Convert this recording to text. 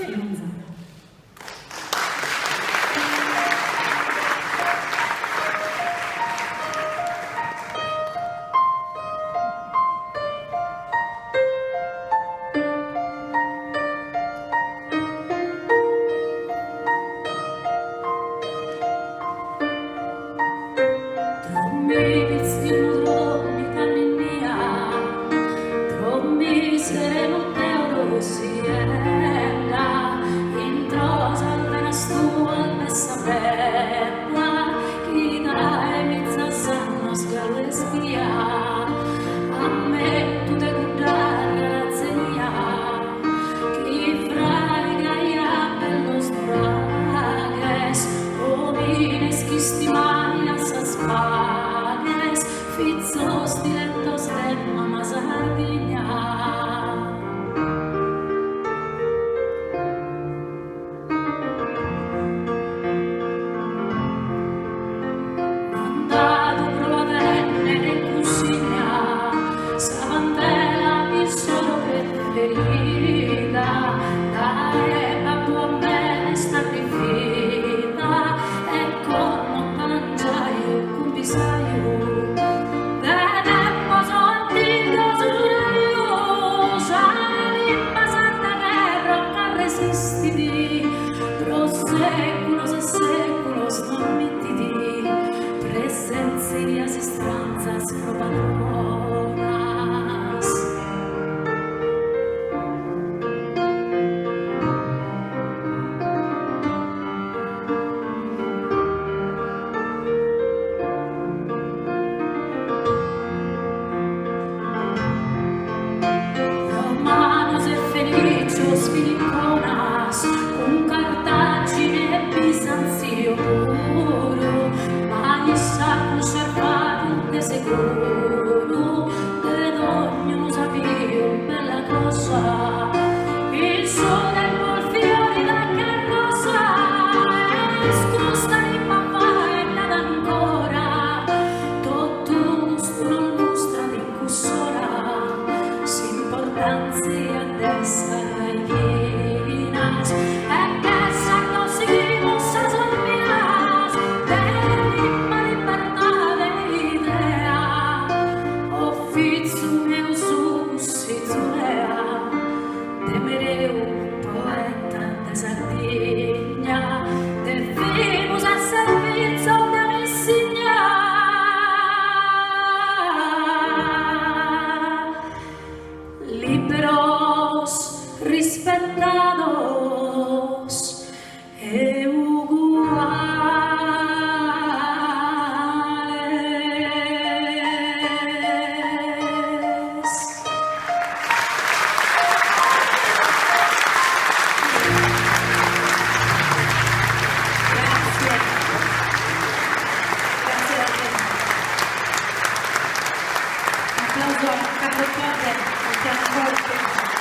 Spinoza. Fizzos dilettos de mamma Sardigna. Mandato pro la tenne e cucina, Savantella il solo preferita, dai babbo a me sta rifiuta, e con mangiaio, con pisaio. Séculos e séculos non mittiti, presencias y stranzas probadoras. Romanos e fenicios, filiconas, con Cartagine e Bisanzio puro, ma sa conservato de sicuro, ed ognuno sapeva bella cosa, il sole e il fiori da carrozza, e scusa di papà e nada ancora, tutto gusto non mostra di cussora, s'importanza adesso rainas, e che sanno si mossa solminas, dell'imma libertà dell'idea, officio meu suscitulea, temereu poeta de Sardigna, del vimus a servizio de Messigna. Liberos, respetados e uguales. Grazie. Grazie a te. Un applauso a Carlo Torre, al pianoforte.